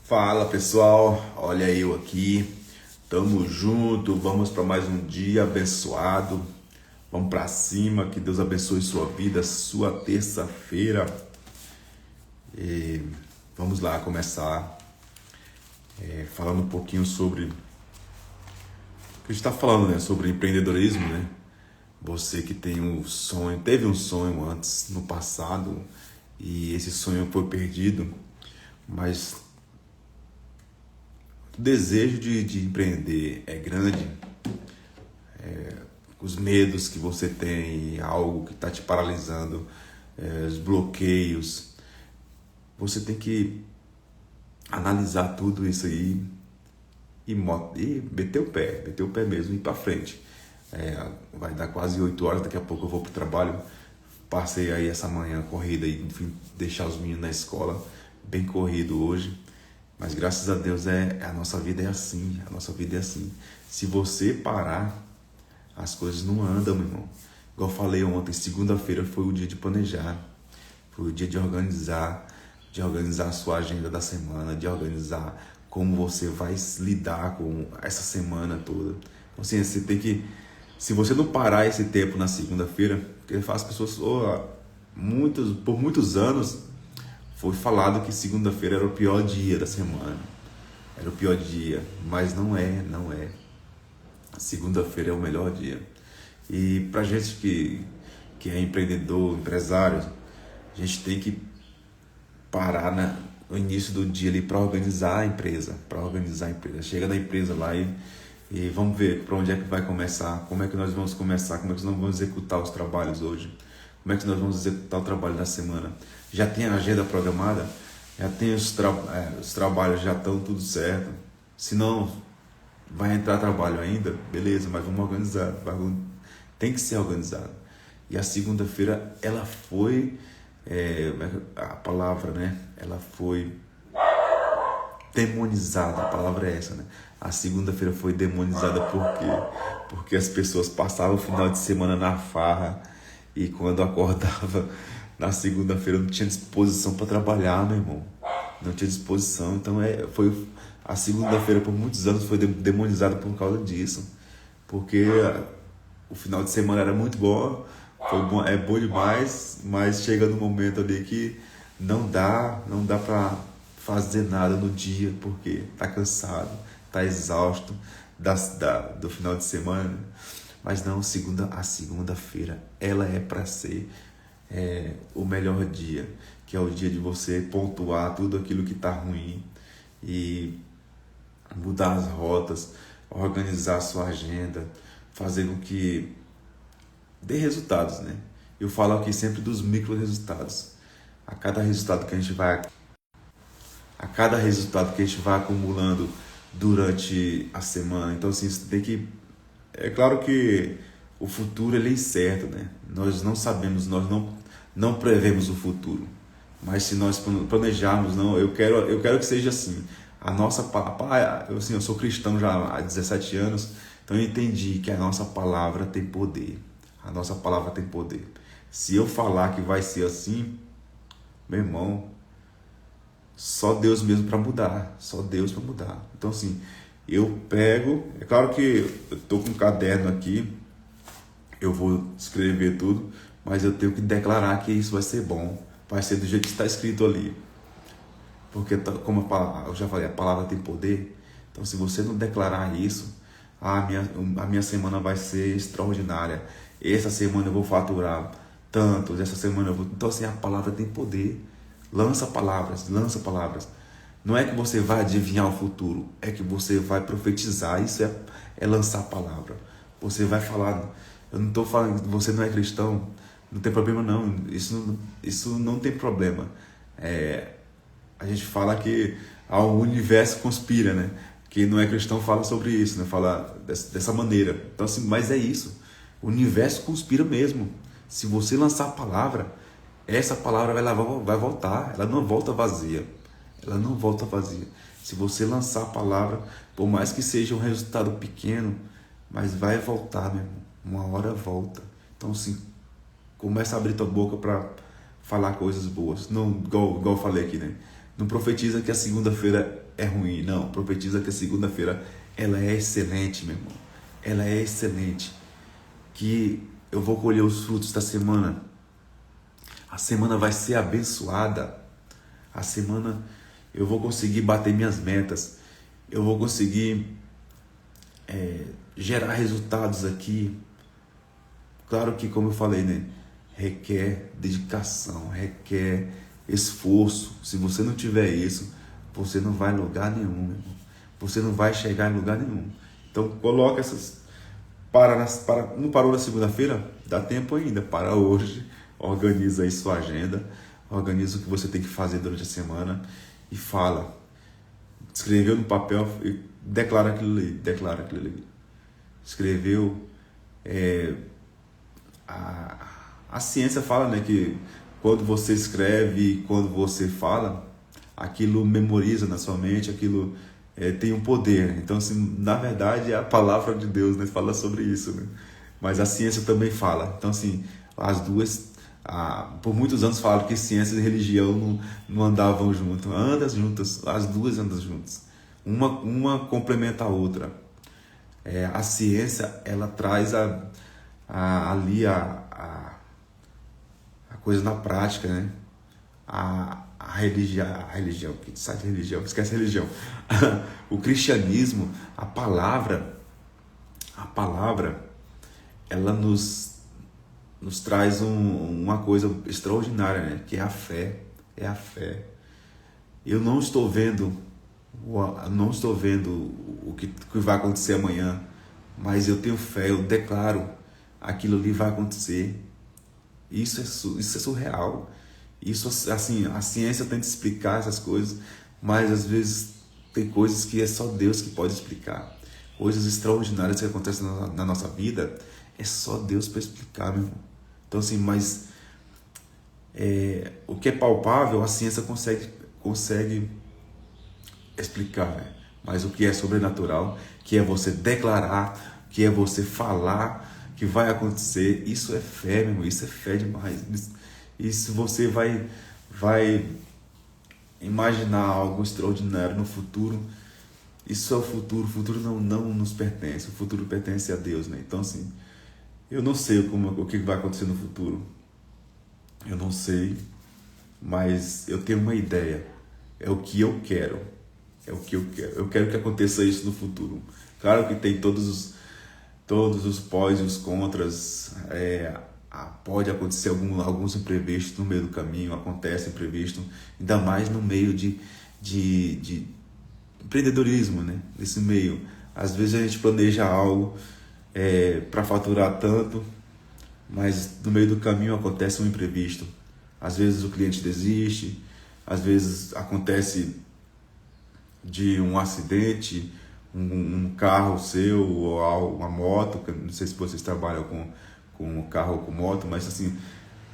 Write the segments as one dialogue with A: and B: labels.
A: Fala pessoal, olha eu aqui, tamo junto, vamos para mais um dia abençoado, vamos para cima, que Deus abençoe sua vida, sua terça-feira. E vamos lá começar falando um pouquinho sobre o que a gente está falando, né? Sobre empreendedorismo, né? Você que tem um sonho, teve um sonho antes no passado e esse sonho foi perdido, mas o desejo de empreender é grande, os medos que você tem, algo que está te paralisando, os bloqueios. Você tem que analisar tudo isso aí e meter o pé mesmo e ir para frente. Vai dar quase 8 horas, daqui a pouco eu vou para o trabalho. Passei aí essa manhã corrida e enfim, deixar os meninos na escola, bem corrido hoje. Mas graças a Deus a nossa vida é assim, a nossa vida é assim. Se você parar, as coisas não andam, meu irmão. Igual eu falei ontem, segunda-feira foi o dia de planejar, foi o dia de organizar a sua agenda da semana, de organizar como você vai lidar com essa semana toda. Então, assim, você tem que, se você não parar esse tempo na segunda-feira, porque as pessoas, por muitos anos, foi falado que segunda-feira era o pior dia da semana, era o pior dia, mas não é. Segunda-feira é o melhor dia. E pra gente que é empreendedor, empresário, a gente tem que parar no início do dia ali para organizar a empresa, Chega na empresa lá e vamos ver para onde é que vai começar, como é que nós vamos começar, como é que nós vamos executar os trabalhos hoje, como é que nós vamos executar o trabalho da semana. Já tem a agenda programada, já tem os trabalhos, já estão tudo certo. Se não vai entrar trabalho ainda, beleza, mas vamos organizar, tem que ser organizado. E a segunda-feira ela foi, a palavra, né? Ela foi demonizada, a palavra é essa, né? A segunda-feira foi demonizada por quê? Porque as pessoas passavam o final de semana na farra e quando acordava na segunda-feira não tinha disposição para trabalhar, meu irmão. Não tinha disposição, então a segunda-feira por muitos anos foi demonizada por causa disso, porque o final de semana era muito bom, é bom demais, mas chega no momento ali que não dá para fazer nada no dia, porque tá cansado, tá exausto do final de semana. Mas não, a segunda-feira ela é para ser o melhor dia, que é o dia de você pontuar tudo aquilo que está ruim e mudar as rotas, organizar a sua agenda, fazer com que dê resultados, né? Eu falo aqui sempre dos micro resultados. A cada resultado que a gente vai acumulando durante a semana. Então, assim, você tem que... É claro que o futuro ele é incerto, né? Nós não sabemos, nós não prevemos o futuro. Mas se nós planejarmos, eu quero que seja assim. Eu sou cristão já há 17 anos, então eu entendi que a nossa palavra tem poder. A nossa palavra tem poder. Se eu falar que vai ser assim, meu irmão, só Deus mesmo para mudar. Só Deus para mudar. Então, assim, eu pego... É claro que eu estou com um caderno aqui, eu vou escrever tudo, mas eu tenho que declarar que isso vai ser bom. Vai ser do jeito que está escrito ali. Porque, como eu já falei, a palavra tem poder. Então, se você não declarar isso, a minha semana vai ser extraordinária. Essa semana eu vou faturar tantos, essa semana eu vou... Então, assim, a palavra tem poder. Lança palavras. Não é que você vai adivinhar o futuro, é que você vai profetizar. Isso é lançar a palavra. Você vai falar... Eu não estou falando que você não é cristão, não tem problema não. Isso não tem problema. A gente fala que o universo conspira, né? Quem não é cristão fala sobre isso, né? Fala dessa maneira. Então, assim, mas é isso. O universo conspira mesmo. Se você lançar a palavra, essa palavra vai voltar. Ela não volta vazia. Se você lançar a palavra, por mais que seja um resultado pequeno, mas vai voltar, meu irmão. Uma hora volta. Então, assim, começa a abrir tua boca para falar coisas boas. Não, igual eu falei aqui, né? Não profetiza que a segunda-feira é ruim, não. Profetiza que a segunda-feira ela é excelente, meu irmão. Ela é excelente. Que eu vou colher os frutos da semana. A semana vai ser abençoada. A semana eu vou conseguir bater minhas metas. Eu vou conseguir gerar resultados aqui. Claro que, como eu falei, né? Requer dedicação, requer esforço. Se você não tiver isso, você não vai em lugar nenhum, meu irmão. Você não vai chegar em lugar nenhum. Então, coloca essas... Não parou na segunda-feira? Dá tempo ainda. Para hoje. Organiza aí sua agenda. Organiza o que você tem que fazer durante a semana. E fala. Escreveu no papel e declara aquilo ali. Declara aquilo ali. Escreveu... A ciência fala, né, que quando você escreve e quando você fala, aquilo memoriza na sua mente, aquilo tem um poder. Então, assim, na verdade, a palavra de Deus, né, fala sobre isso, né? Mas a ciência também fala. Então, assim, as duas, por muitos anos falaram que ciência e religião não andavam juntas. Andam juntas, as duas andam juntas. Uma complementa a outra. A ciência, ela traz ali a coisa na prática, né? A religião, que sai de religião, esquece a religião. O cristianismo, a palavra, ela nos traz uma coisa extraordinária, né? Que é a fé, Eu não estou vendo o que vai acontecer amanhã, mas eu tenho fé, eu declaro, aquilo ali vai acontecer. Isso é surreal. Isso, assim, a ciência tenta explicar essas coisas, mas às vezes tem coisas que é só Deus que pode explicar. Coisas extraordinárias que acontecem na nossa vida, é só Deus para explicar, meu irmão. Então, assim, mas o que é palpável, a ciência consegue explicar, né? Mas o que é sobrenatural, que é você declarar, que é você falar que vai acontecer, isso é fé, meu irmão, isso é fé demais. Isso você vai imaginar algo extraordinário no futuro. Isso é o futuro não nos pertence, o futuro pertence a Deus, né? Então, assim, eu não sei o que vai acontecer no futuro, eu não sei, mas eu tenho uma ideia, é o que eu quero, eu quero que aconteça isso no futuro. Claro que tem todos os pós e os contras, pode acontecer alguns imprevistos no meio do caminho, acontece imprevisto, ainda mais no meio de empreendedorismo, né? Nesse meio, às vezes a gente planeja algo para faturar tanto, mas no meio do caminho acontece um imprevisto. Às vezes o cliente desiste, às vezes acontece de um acidente, um carro seu ou uma moto, não sei se vocês trabalham com carro ou com moto, mas assim,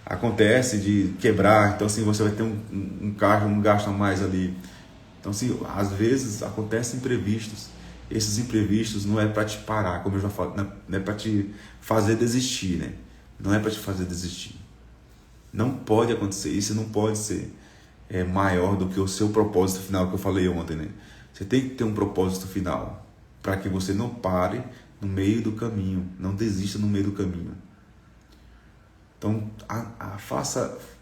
A: acontece de quebrar, então assim, você vai ter um carro, um gasto a mais ali. Então assim, às vezes acontecem imprevistos. Esses imprevistos não é para te parar, como eu já falei, não é para te fazer desistir, né? Não é para te fazer desistir. Não pode acontecer isso, não pode ser maior do que o seu propósito final, que eu falei ontem, né? Você tem que ter um propósito final, para que você não pare no meio do caminho, não desista no meio do caminho. Então,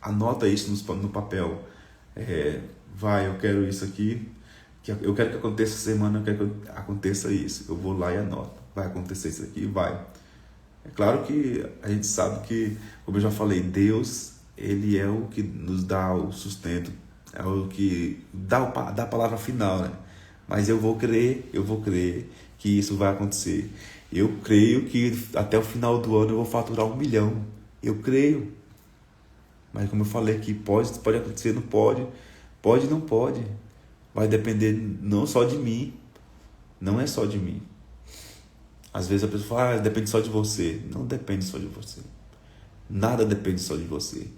A: anota isso no papel. Eu quero isso aqui, eu quero que aconteça essa semana, eu quero que aconteça isso. Eu vou lá e anoto. Vai acontecer isso aqui, vai. É claro que a gente sabe que, como eu já falei, Deus, Ele é o que nos dá o sustento, é o que dá a palavra final, né? Mas eu vou crer que isso vai acontecer. Eu creio que até o final do ano eu vou faturar 1 milhão. Eu creio. Mas como eu falei aqui, pode acontecer, não pode. Pode, não pode. Vai depender não só de mim. Não é só de mim. Às vezes a pessoa fala, depende só de você. Não depende só de você. Nada depende só de você.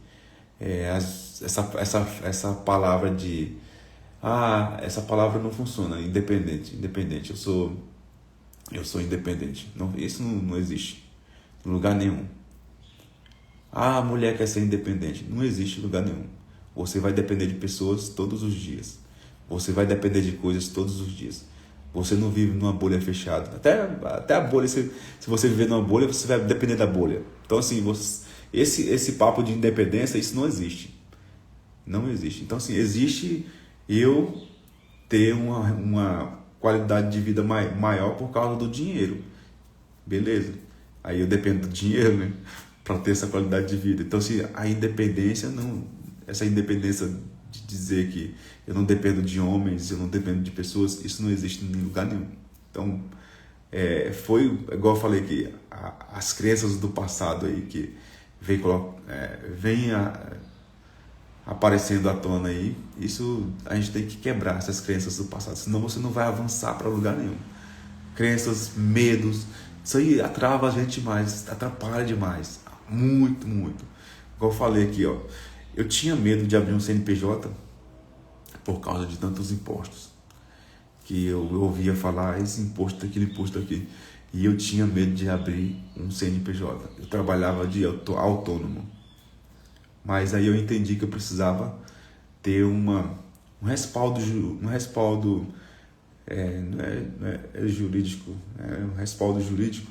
A: Essa palavra de... essa palavra não funciona. Independente. Eu sou independente. Não, isso não existe. Em lugar nenhum. A mulher quer ser independente. Não existe em lugar nenhum. Você vai depender de pessoas todos os dias. Você vai depender de coisas todos os dias. Você não vive numa bolha fechada. Até a bolha, se você viver numa bolha, você vai depender da bolha. Então, assim, esse papo de independência, isso não existe. Não existe. Então, assim, existe eu ter uma qualidade de vida maior por causa do dinheiro. Beleza. Aí eu dependo do dinheiro, né? Para ter essa qualidade de vida. Então, assim, a independência não... Essa independência de dizer que eu não dependo de homens, eu não dependo de pessoas, isso não existe em lugar nenhum. Então, foi, igual eu falei aqui, as crenças do passado aí que vem aparecendo à tona aí, isso a gente tem que quebrar essas crenças do passado, senão você não vai avançar para lugar nenhum. Crenças, medos, isso aí atrava a gente demais, atrapalha demais, muito, muito. Igual eu falei aqui, ó, eu tinha medo de abrir um CNPJ por causa de tantos impostos, que eu ouvia falar esse imposto, aquele imposto aqui, e eu tinha medo de abrir um CNPJ. Eu trabalhava de autônomo, mas aí eu entendi que eu precisava ter um respaldo não é jurídico, um respaldo jurídico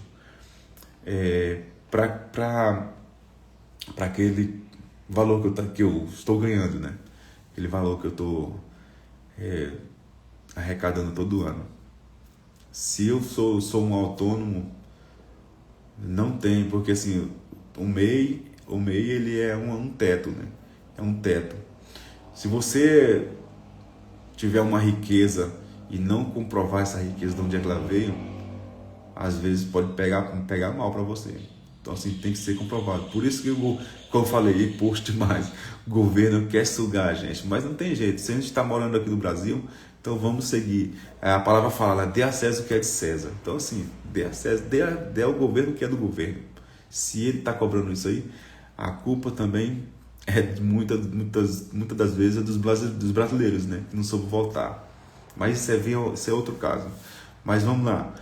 A: para aquele valor que eu estou ganhando, né? Aquele valor que eu estou arrecadando todo ano. Se eu sou um autônomo, não tem, porque assim, o MEI ele é um teto, né? É um teto. Se você tiver uma riqueza e não comprovar essa riqueza de onde é que ela veio, às vezes pode pegar mal para você. Então, assim, tem que ser comprovado. Por isso que, como eu falei, imposto demais. O governo quer sugar a gente, mas não tem jeito. Se a gente está morando aqui no Brasil, então vamos seguir. A palavra fala, dê a César o que é de César. Então, assim, dê a César, dê ao governo o que é do governo. Se ele está cobrando isso aí, a culpa também muitas das vezes é dos brasileiros, né? Que não soube voltar. Mas isso é outro caso. Mas vamos lá.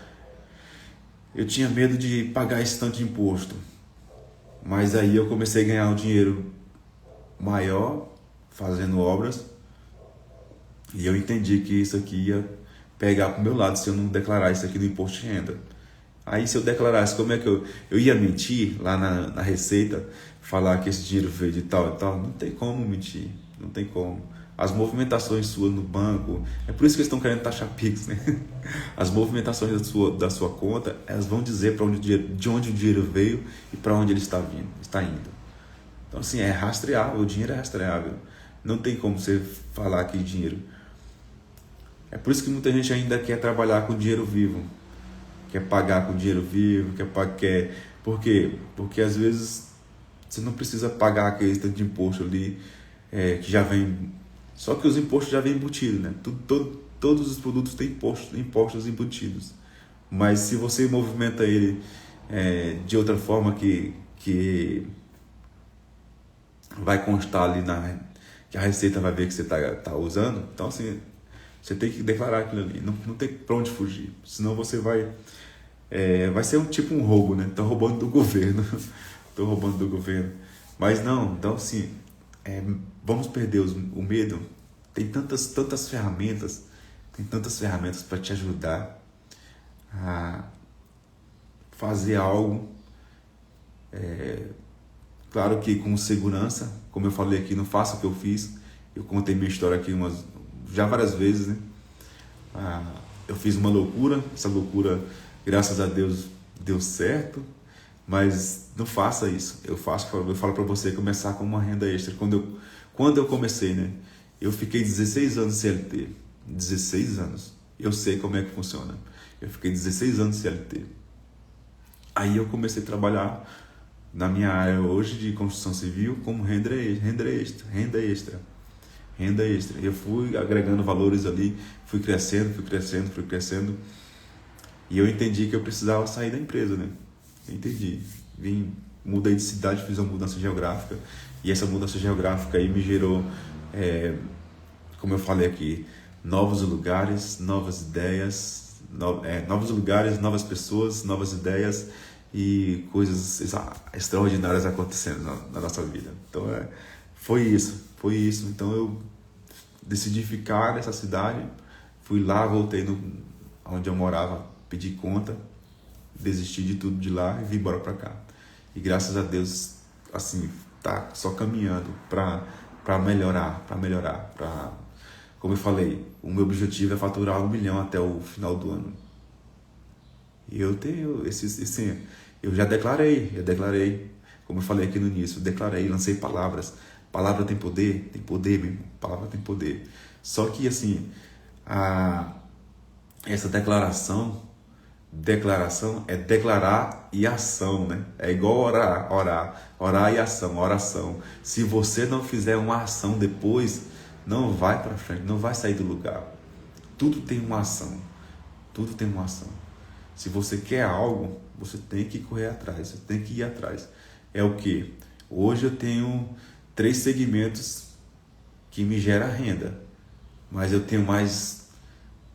A: Eu tinha medo de pagar esse tanto de imposto. Mas aí eu comecei a ganhar um dinheiro maior fazendo obras. E eu entendi que isso aqui ia pegar para o meu lado se eu não declarar isso aqui no imposto de renda. Aí se eu declarasse, como é que eu ia mentir lá na Receita, falar que esse dinheiro veio de tal e tal? Não tem como mentir, não tem como. As movimentações suas no banco, é por isso que eles estão querendo taxar Pix, né? As movimentações da sua conta, elas vão dizer de onde o dinheiro veio e para onde ele está indo. Então, assim, é rastreável, o dinheiro é rastreável. Não tem como você falar que dinheiro. É por isso que muita gente ainda quer trabalhar com dinheiro vivo. Quer pagar com dinheiro vivo, por quê? Porque às vezes você não precisa pagar aquele tanto de imposto ali, que já vem. Só que os impostos já vêm embutidos, né? Todos os produtos têm impostos embutidos. Mas se você movimenta ele de outra forma que vai constar ali que a Receita vai ver que você tá usando, então assim, você tem que declarar aquilo ali, não tem pra onde fugir, senão você vai ser um roubo, né? Tô roubando do governo, mas não, então assim, vamos perder o medo. Tem tantas ferramentas, para te ajudar a fazer algo, claro que com segurança, como eu falei aqui, não faça o que eu fiz. Eu contei minha história aqui já várias vezes, né? Eu fiz uma loucura, essa loucura, graças a Deus, deu certo, mas não faça isso. Eu falo para você começar com uma renda extra. Quando eu comecei, né? Eu fiquei 16 anos CLT, 16 anos. Eu sei como é que funciona. Eu fiquei 16 anos CLT. Aí eu comecei a trabalhar na minha área hoje de construção civil como renda extra. Eu fui agregando valores ali, fui crescendo. E eu entendi que eu precisava sair da empresa, né? Entendi. Mudei de cidade, fiz uma mudança geográfica. E essa mudança geográfica aí me gerou, como eu falei aqui, novos lugares, novas ideias, novos lugares, novas pessoas, novas ideias e coisas extraordinárias acontecendo na nossa vida. Então, foi isso. foi isso. Então eu decidi ficar nessa cidade, fui lá, voltei onde eu morava, pedi conta, desisti de tudo de lá e vim embora para cá. E graças a Deus, assim, tá só caminhando para melhorar, como eu falei, o meu objetivo é faturar 1 milhão até o final do ano. E eu tenho eu já declarei, como eu falei aqui no início, declarei, lancei palavras. Palavra tem poder, mesmo. Palavra tem poder. Só que assim, essa declaração é declarar e ação, né? É igual orar e ação, oração. Se você não fizer uma ação depois, não vai para frente, não vai sair do lugar. Tudo tem uma ação. Tudo tem uma ação. Se você quer algo, você tem que correr atrás, você tem que ir atrás. É o que? Hoje eu tenho 3 segmentos que me geram renda, mas eu tenho mais,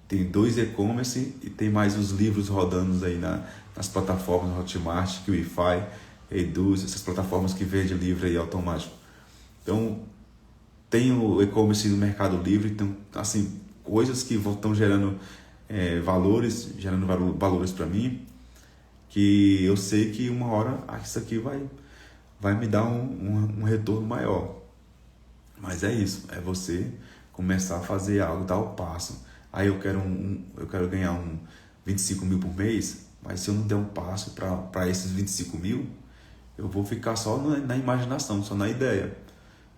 A: tem 2 e-commerce e tem mais os livros rodando aí nas plataformas Hotmart, QIFI, Eduz, essas plataformas que vendem livro aí automático. Então, tem o e-commerce no Mercado Livre, então, assim, coisas que estão gerando valores para mim, que eu sei que uma hora isso aqui vai me dar um retorno maior. Mas é isso, é você começar a fazer algo, dar o passo. Aí eu quero ganhar 25 mil por mês, mas se eu não der um passo para esses 25 mil, eu vou ficar só na imaginação, só na ideia.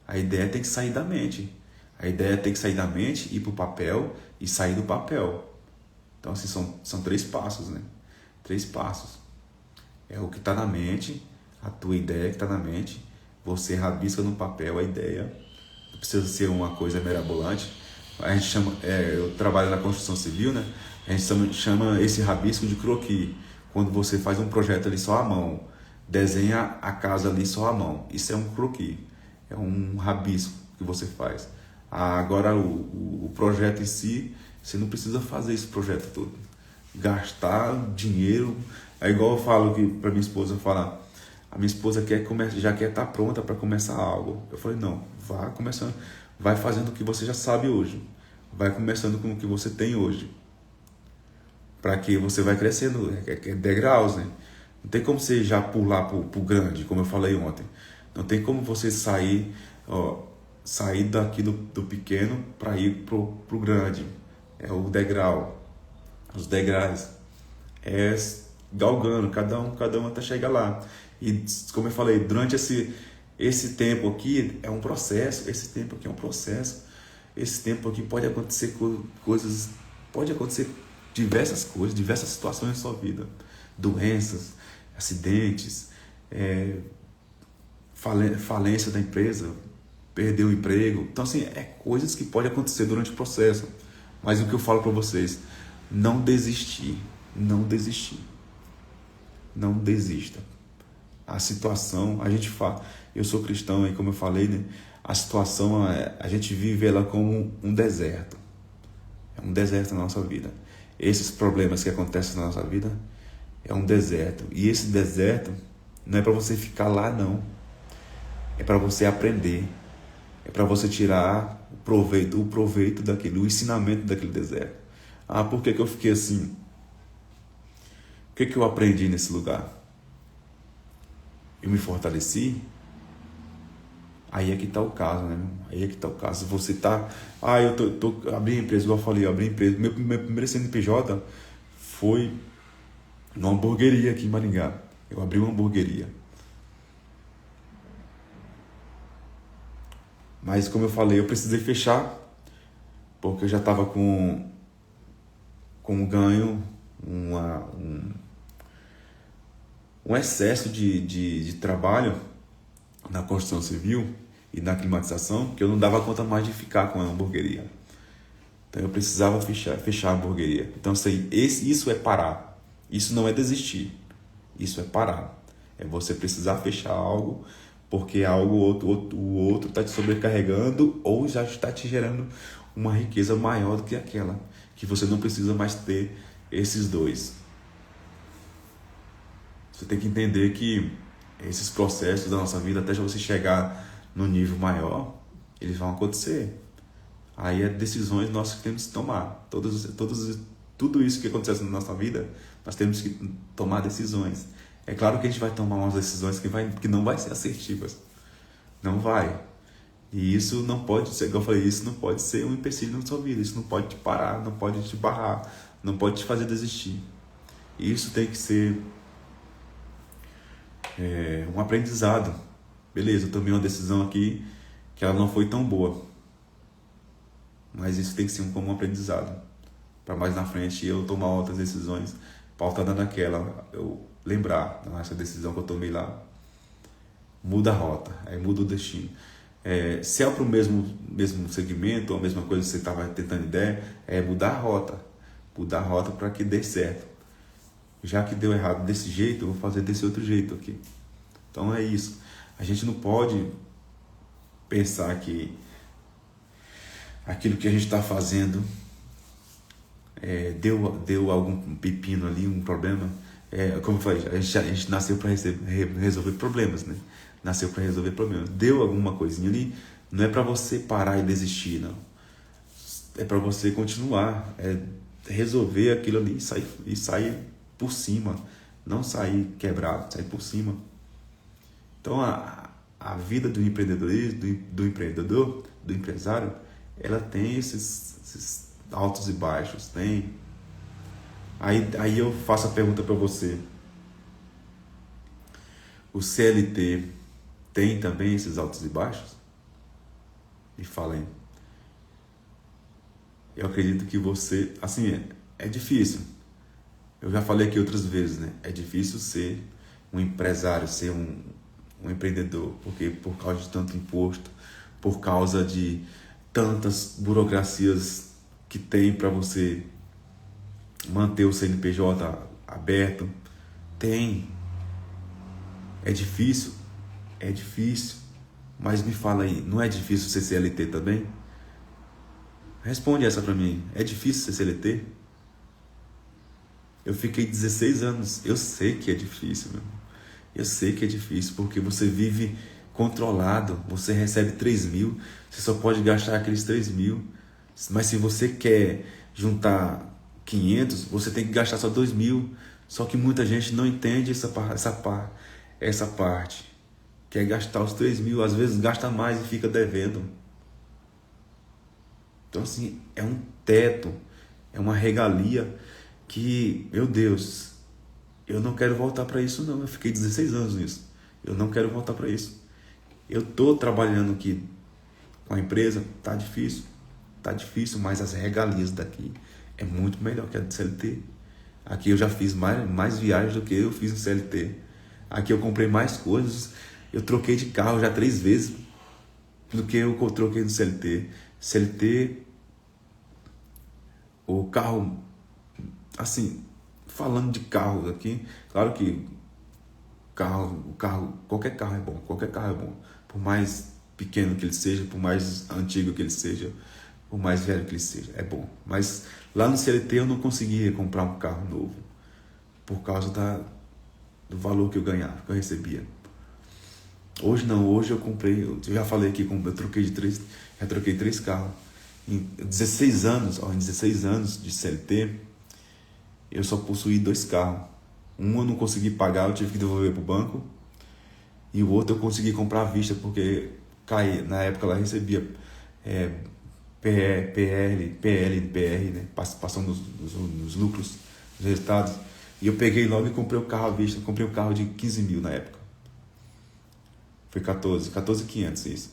A: A ideia tem que sair da mente. A ideia tem que sair da mente, ir para o papel e sair do papel. Então, assim, são 3 passos, né? 3 passos. É o que está na mente, a tua ideia que está na mente, você rabisca no papel a ideia. Não precisa ser uma coisa mirabolante. A gente chama, eu trabalho na construção civil, né? A gente chama esse rabisco de croquis. Quando você faz um projeto ali só à mão, desenha a casa ali só à mão. Isso é um croquis, é um rabisco que você faz. Agora, o projeto em si, você não precisa fazer esse projeto todo. Gastar dinheiro. É igual eu falo que para minha esposa falar. A minha esposa já quer estar pronta para começar algo. Eu falei, não, vá começando. Vai fazendo o que você já sabe hoje. Vai começando com o que você tem hoje. Para que você vai crescendo. É degraus, né? Não tem como você já pular pro grande, como eu falei ontem. Não tem como você sair daqui do pequeno para ir pro grande. É o degrau. Os degraus. É galgando, cada um até chegar lá. E como eu falei, durante esse tempo aqui é um processo. Esse tempo aqui é um processo. Esse tempo aqui pode acontecer coisas, pode acontecer diversas coisas, diversas situações na sua vida. Doenças, acidentes, falência da empresa, perder o emprego. Então, assim, coisas que podem acontecer durante o processo. Mas o que eu falo para vocês, não desistir. Não desista. A situação, a gente fala, eu sou cristão e como eu falei, né, a situação, a gente vive ela como um deserto. É um deserto na nossa vida. Esses problemas que acontecem na nossa vida é um deserto. E esse deserto não é para você ficar lá, não. É para você aprender. É para você tirar o proveito daquele, o ensinamento daquele deserto. Por que eu fiquei assim? O que eu aprendi nesse lugar? Eu me fortaleci? Aí é que está o caso, né? Aí é que está o caso. Você tá... eu abri a empresa, igual eu falei, eu abri a empresa. Meu primeiro CNPJ foi numa hamburgueria aqui em Maringá. Eu abri uma hamburgueria. Mas como eu falei, eu precisei fechar, porque eu já estava com um ganho, um excesso de trabalho na construção civil e na climatização, que eu não dava conta mais de ficar com a hamburgueria. Então eu precisava fechar a hamburgueria. Então isso é parar. Isso não é desistir. Isso é parar. É você precisar fechar algo porque algo o outro está te sobrecarregando ou já está te gerando uma riqueza maior do que aquela, que você não precisa mais ter esses dois. Você tem que entender que esses processos da nossa vida, até você chegar no nível maior, eles vão acontecer. Aí é decisões nós que temos que tomar. Tudo isso que acontece na nossa vida, nós temos que tomar decisões. É claro que a gente vai tomar umas decisões que não vai ser assertivas. Não vai. E isso não pode ser, como eu falei, isso não pode ser um empecilho na sua vida. Isso não pode te parar, não pode te barrar, não pode te fazer desistir. Isso tem que ser um aprendizado. Beleza, eu tomei uma decisão aqui que ela não foi tão boa. Mas isso tem que ser como um aprendizado. Para mais na frente eu tomar outras decisões, pautada naquela, eu lembrar, essa decisão que eu tomei lá, muda a rota, aí muda o destino. Se é para o mesmo segmento, ou a mesma coisa que você estava tentando ideia, é mudar a rota. Mudar a rota para que dê certo. Já que deu errado desse jeito, eu vou fazer desse outro jeito aqui. Então é isso. A gente não pode pensar que aquilo que a gente está fazendo deu algum pepino ali, um problema. Como eu falei, a gente nasceu para resolver problemas, né? Nasceu para resolver problemas. Deu alguma coisinha ali, não é para você parar e desistir, não. É para você continuar, resolver aquilo ali e sair por cima, não sair quebrado, sair por cima. Então a vida do empreendedorismo, do empreendedor, do empresário, ela tem esses altos e baixos, tem. Aí eu faço a pergunta para você: o CLT tem também esses altos e baixos? Me fala aí. Eu acredito que você, assim, é difícil. Eu já falei aqui outras vezes, né? É difícil ser um empresário, ser um empreendedor, porque por causa de tanto imposto, por causa de tantas burocracias que tem para você manter o CNPJ aberto. Tem. É difícil, mas me fala aí, não é difícil ser CLT também? Responde essa para mim. É difícil ser CLT? Eu fiquei 16 anos. Eu sei que é difícil, meu irmão. Eu sei que é difícil, porque você vive controlado. Você recebe 3 mil, você só pode gastar aqueles 3 mil. Mas se você quer juntar 500, você tem que gastar só 2 mil. Só que muita gente não entende essa parte. Quer gastar os 3 mil, às vezes gasta mais e fica devendo. Então assim, é um teto, é uma regalia que, meu Deus, eu não quero voltar para isso não. Eu fiquei 16 anos nisso. Eu não quero voltar para isso. Eu estou trabalhando aqui com a empresa, tá difícil, mas as regalias daqui é muito melhor que a do CLT. Aqui eu já fiz mais viagens do que eu fiz no CLT. Aqui eu comprei mais coisas. Eu troquei de carro já 3 vezes do que eu troquei no CLT. CLT, o carro, assim, falando de carros aqui, claro que qualquer carro é bom, por mais pequeno que ele seja, por mais antigo que ele seja, por mais velho que ele seja, é bom. Mas lá no CLT eu não conseguia comprar um carro novo, por causa do valor que eu ganhava, que eu recebia. Hoje não, hoje eu comprei, eu já falei aqui, já troquei 3 carros. Em 16 anos de CLT, eu só possuí 2 carros. Um eu não consegui pagar, eu tive que devolver para o banco. E o outro eu consegui comprar à vista, porque na época ela recebia PL, né? Passando nos lucros, nos resultados. E eu peguei logo e comprei o carro à vista. Comprei um carro de 15 mil na época. Foi 14.500 isso.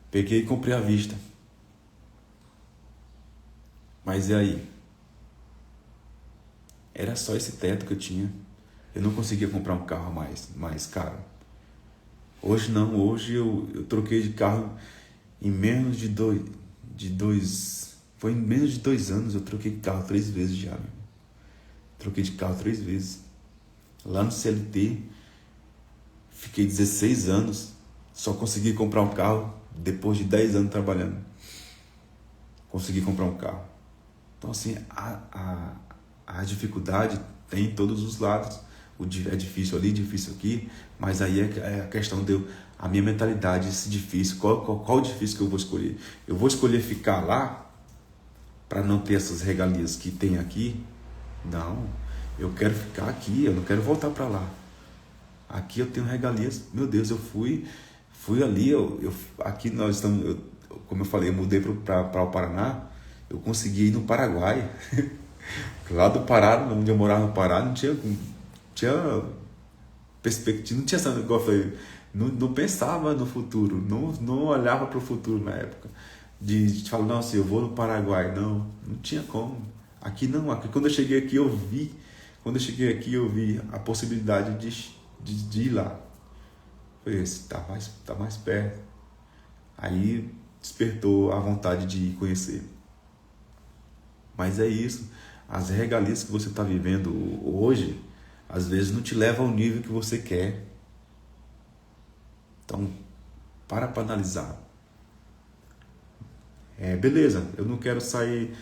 A: Peguei e comprei à vista. Mas e aí? Era só esse teto que eu tinha. Eu não conseguia comprar um carro mais caro. Hoje não, hoje eu troquei de carro em menos de dois. Foi em menos de 2 anos eu troquei de carro 3 vezes já. Troquei de carro 3 vezes. Lá no CLT, fiquei 16 anos, só consegui comprar um carro depois de 10 anos trabalhando. Consegui comprar um carro. Então assim, a dificuldade tem em todos os lados. É difícil ali, difícil aqui, mas aí é a questão de a minha mentalidade, esse difícil, qual o difícil que eu vou escolher? Eu vou escolher ficar lá para não ter essas regalias que tem aqui? Não, eu quero ficar aqui, eu não quero voltar para lá. Aqui eu tenho regalias, meu Deus, eu fui ali, aqui nós estamos, como eu falei, eu mudei para o Paraná, eu consegui ir no Paraguai. Lá do Pará, onde eu morava no Pará, não tinha perspectiva, não tinha essa negócio, não pensava no futuro, não olhava para o futuro na época. De falar, nossa, eu vou no Paraguai. Não tinha como. Aqui não, aqui quando eu cheguei aqui eu vi a possibilidade de ir lá. Falei, esse tá mais perto. Aí despertou a vontade de ir conhecer. Mas é isso. As regalias que você está vivendo hoje, às vezes não te levam ao nível que você quer. Então, para analisar. Beleza, eu não quero sair.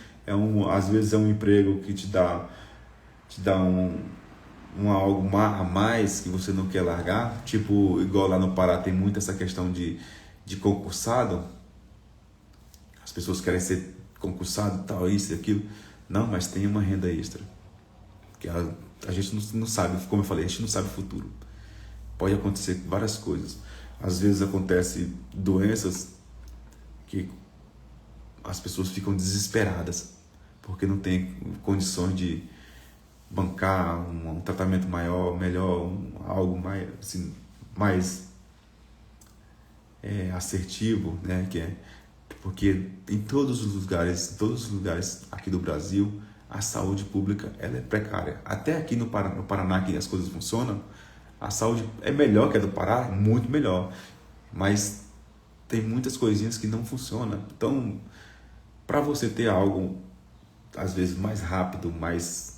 A: Às vezes é um emprego que te dá algo a mais que você não quer largar. Tipo, igual lá no Pará tem muito essa questão de concursado. As pessoas querem ser concursado, tal, isso e aquilo. Não, mas tem uma renda extra. Que a gente não sabe, como eu falei, a gente não sabe o futuro. Pode acontecer várias coisas. Às vezes acontece doenças que as pessoas ficam desesperadas porque não tem condições de bancar um tratamento melhor, algo mais, assim, mais assertivo, né? Porque em todos os lugares aqui do Brasil, a saúde pública ela é precária. Até aqui no Paraná, que as coisas funcionam, a saúde é melhor que a do Pará, muito melhor. Mas tem muitas coisinhas que não funcionam. Então, para você ter algo, às vezes, mais rápido, mais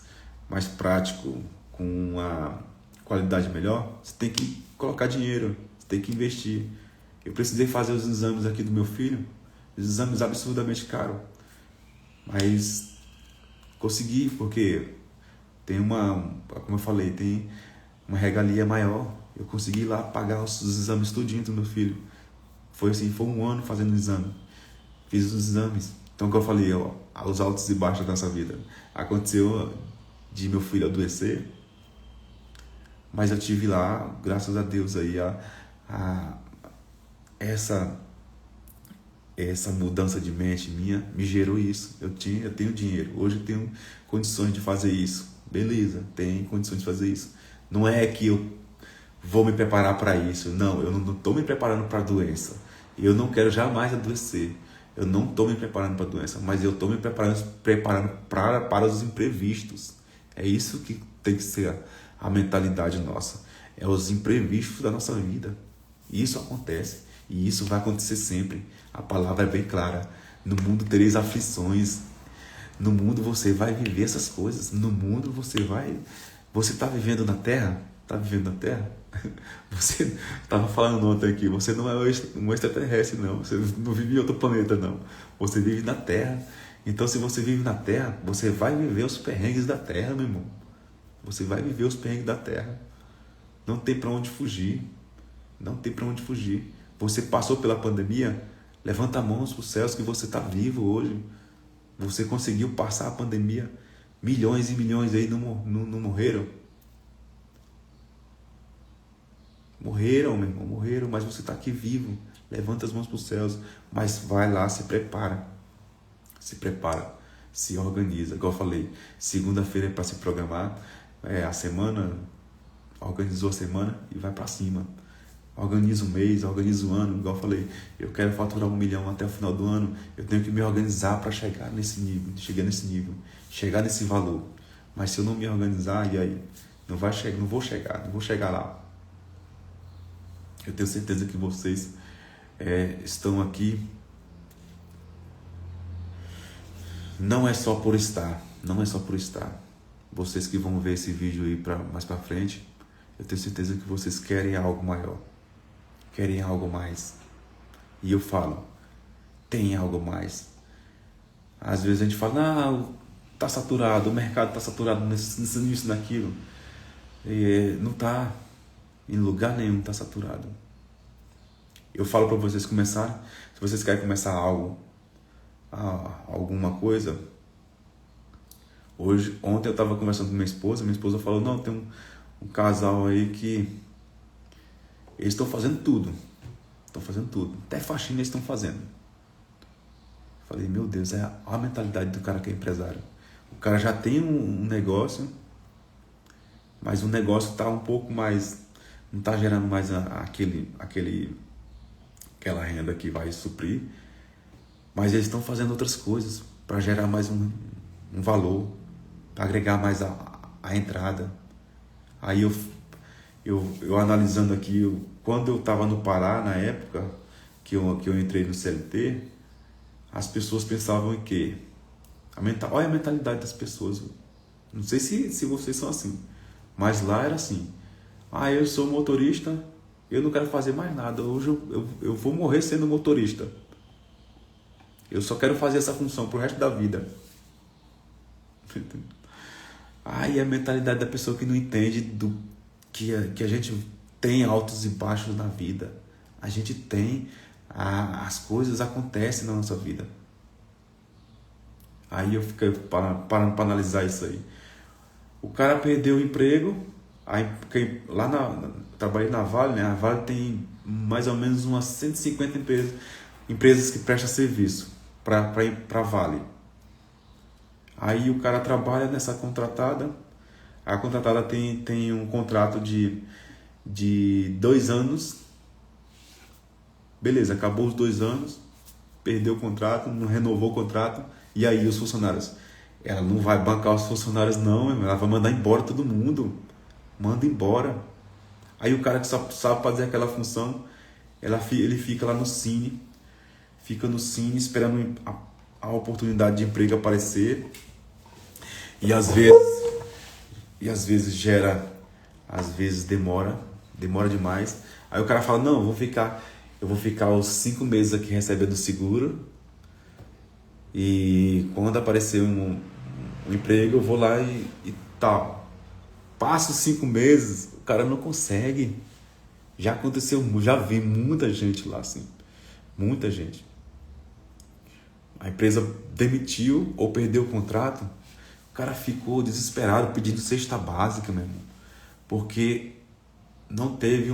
A: prático, com uma qualidade melhor, você tem que colocar dinheiro, você tem que investir. Eu precisei fazer os exames aqui do meu filho, exames absurdamente caros, mas consegui, porque tem como eu falei, tem uma regalia maior. Eu consegui ir lá pagar os exames tudinho do meu filho. Foi um ano fazendo exame, fiz os exames. Então, como eu falei, os altos e baixos da nossa vida. Aconteceu de meu filho adoecer, mas eu tive lá, graças a Deus, aí, essa mudança de mente minha me gerou isso. Eu tenho dinheiro, hoje eu tenho condições de fazer isso. Beleza, tenho condições de fazer isso. Não é que eu vou me preparar para isso. Não, eu não estou me preparando para a doença. Eu não quero jamais adoecer. Eu não estou me preparando para a doença, mas eu estou me preparando para os imprevistos. É isso que tem que ser a mentalidade nossa. É os imprevistos da nossa vida. Isso acontece. E isso vai acontecer sempre. A palavra é bem clara. No mundo tereis aflições. No mundo você vai viver essas coisas. No mundo você está vivendo na terra? Está vivendo na terra? Você estava falando ontem aqui. Você não é um extraterrestre, não. Você não vive em outro planeta, não. Você vive na terra. Então, se você vive na terra, você vai viver os perrengues da terra, meu irmão. Você vai viver os perrengues da terra. Não tem para onde fugir. Não tem para onde fugir. Você passou pela pandemia, levanta a mão para os céus que você está vivo hoje. Você conseguiu passar a pandemia. Milhões e milhões aí não morreram. Morreram, meu irmão, morreram, mas você está aqui vivo. Levanta as mãos para os céus, mas vai lá, se prepara. Se prepara, se organiza. Igual eu falei, segunda-feira é para se programar. A semana, organizou a semana e vai para cima. Organiza o mês, organiza o ano. Igual eu falei, eu quero faturar 1 milhão até o final do ano. Eu tenho que me organizar para chegar nesse nível, chegar nesse valor. Mas se eu não me organizar, e aí? Não vou chegar lá. Eu tenho certeza que vocês estão aqui. Não é só por estar. Vocês que vão ver esse vídeo aí mais para frente, eu tenho certeza que vocês querem algo maior. Querem algo mais. E eu falo, tem algo mais. Às vezes a gente fala, tá saturado, o mercado tá saturado nisso, naquilo. não está em lugar nenhum, está saturado. Eu falo para vocês começarem, se vocês querem começar algo, alguma coisa. Ontem eu estava conversando com minha esposa falou, não, tem um casal aí que eles estão fazendo tudo, até faxina eles estão fazendo. Falei, meu Deus, é a mentalidade do cara que é empresário. O cara já tem um negócio, mas o negócio está um pouco mais, não está gerando mais aquela renda que vai suprir, mas eles estão fazendo outras coisas para gerar mais um valor, para agregar mais a entrada. Aí eu analisando aqui, quando eu estava no Pará, na época que eu entrei no CLT, as pessoas pensavam em quê? Olha a mentalidade das pessoas. Não sei se vocês são assim, mas lá era assim. Eu sou motorista, eu não quero fazer mais nada. Hoje eu vou morrer sendo motorista. Eu só quero fazer essa função pro resto da vida. E a mentalidade da pessoa que não entende que a gente tem altos e baixos na vida. A gente tem, as coisas acontecem na nossa vida. Aí eu fiquei parando para analisar isso aí. O cara perdeu o emprego, trabalhei na Vale, né? A Vale tem mais ou menos umas 150 empresas que prestam serviço para a Vale. Aí o cara trabalha nessa contratada, a contratada tem um contrato de 2 anos, beleza, acabou os 2 anos, perdeu o contrato, não renovou o contrato, e aí os funcionários? Ela não vai bancar os funcionários não, ela vai mandar embora todo mundo, manda embora. Aí o cara que só sabe fazer aquela função, ele fica lá no Cine, esperando a oportunidade de emprego aparecer, e às vezes demora demais. Aí o cara fala, não, eu vou ficar os 5 meses aqui recebendo seguro, e quando aparecer um emprego eu vou lá e tal. Passa os 5 meses, o cara não consegue. Já aconteceu, já vi muita gente lá assim, muita gente. A empresa demitiu ou perdeu o contrato, o cara ficou desesperado pedindo cesta básica, meu irmão, porque não teve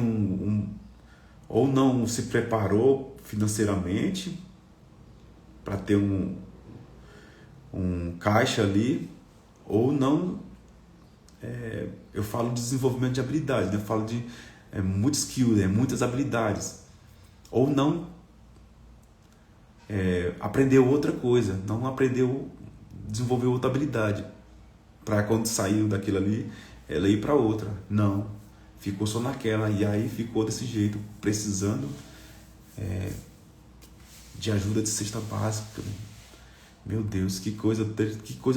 A: ou não se preparou financeiramente para ter um caixa ali, ou não. Eu falo de desenvolvimento de habilidades, né? Eu falo de muito skill, muitas habilidades, ou não aprendeu outra coisa, não aprendeu, desenvolveu outra habilidade para quando saiu daquilo ali ela ir para outra. Não, ficou só naquela, e aí ficou desse jeito, precisando de ajuda de cesta básica. Meu Deus, que coisa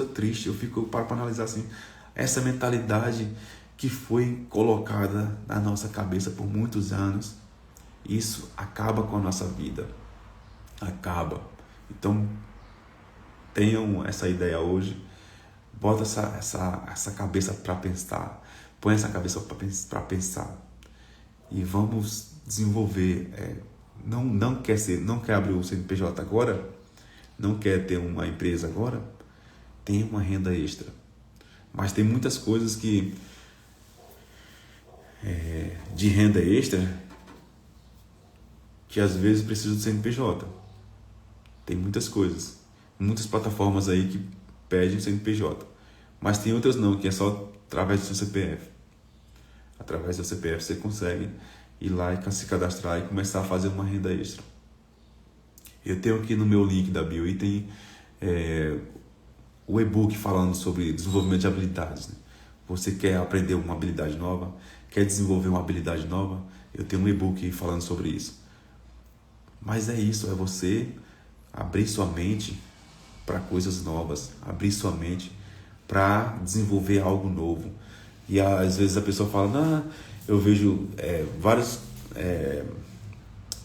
A: triste. Eu fico para analisar assim, essa mentalidade que foi colocada na nossa cabeça por muitos anos, isso acaba com a nossa vida. Acaba. Então, tenham essa ideia hoje, bota essa cabeça para pensar, põe essa cabeça para pensar, e vamos desenvolver. Não quer abrir o CNPJ agora, não quer ter uma empresa agora, tem uma renda extra. Mas tem muitas coisas que de renda extra que às vezes precisam do CNPJ. Tem muitas coisas, muitas plataformas aí que pedem o CNPJ, mas tem outras não, que é só através do seu CPF. Através do CPF você consegue ir lá e se cadastrar e começar a fazer uma renda extra. Eu tenho aqui no meu link da bio e tem o e-book falando sobre desenvolvimento de habilidades, né? Você quer aprender uma habilidade nova, quer desenvolver uma habilidade nova, eu tenho um e-book falando sobre isso. Mas é isso, é você abrir sua mente para coisas novas, abrir sua mente para desenvolver algo novo. E às vezes a pessoa fala, não, eu vejo vários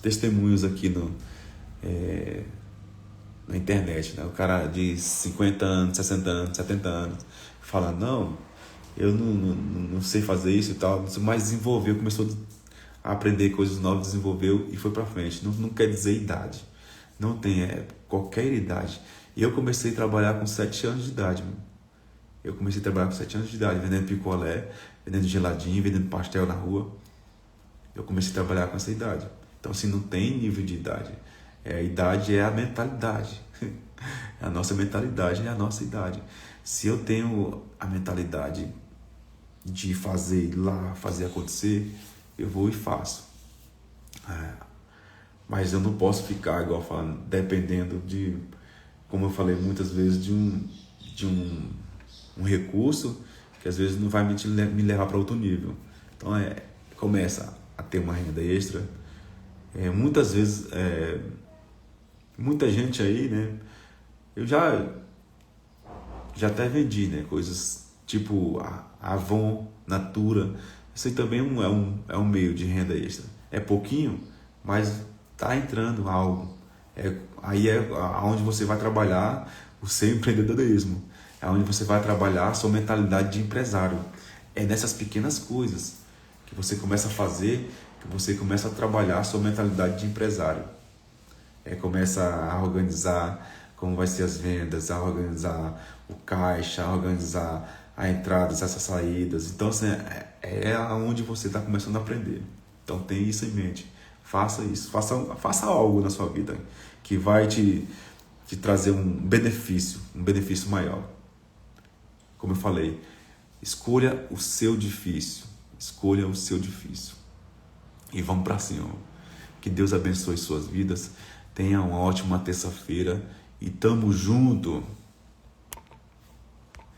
A: testemunhos aqui na internet, né? O cara de 50 anos, 60 anos, 70 anos fala, não, eu não sei fazer isso e tal, mas desenvolveu, começou a aprender coisas novas, desenvolveu e foi pra frente. Não quer dizer idade, não tem, é qualquer idade. E eu comecei a trabalhar com 7 anos de idade, meu. Eu comecei a trabalhar com 7 anos de idade, vendendo picolé, vendendo geladinho, vendendo pastel na rua. Eu comecei a trabalhar com essa idade. Então, assim, não tem nível de idade. A idade é a mentalidade. A nossa mentalidade é a nossa idade. Se eu tenho a mentalidade de fazer ir lá, fazer acontecer, eu vou e faço. Mas eu não posso ficar, igual falando, dependendo de, como eu falei muitas vezes, de um recurso que às vezes não vai me levar para outro nível. Então, começa a ter uma renda extra. Muitas vezes, muita gente aí, né? Eu já até vendi, né? Coisas tipo Avon, Natura. Isso aí também é um meio de renda extra. É pouquinho, mas tá entrando algo. Aí é onde você vai trabalhar o seu empreendedorismo. É onde você vai trabalhar a sua mentalidade de empresário. É nessas pequenas coisas que você começa a fazer, que você começa a trabalhar a sua mentalidade de empresário. Começa a organizar como vai ser as vendas, a organizar o caixa, a organizar a entradas, essas saídas. Então, assim, é onde você está começando a aprender. Então, tenha isso em mente. Faça isso. Faça algo na sua vida que vai te trazer um benefício maior. Como eu falei, escolha o seu difícil. Escolha o seu difícil. E vamos para cima. Que Deus abençoe suas vidas. Tenha uma ótima terça-feira. E tamo junto!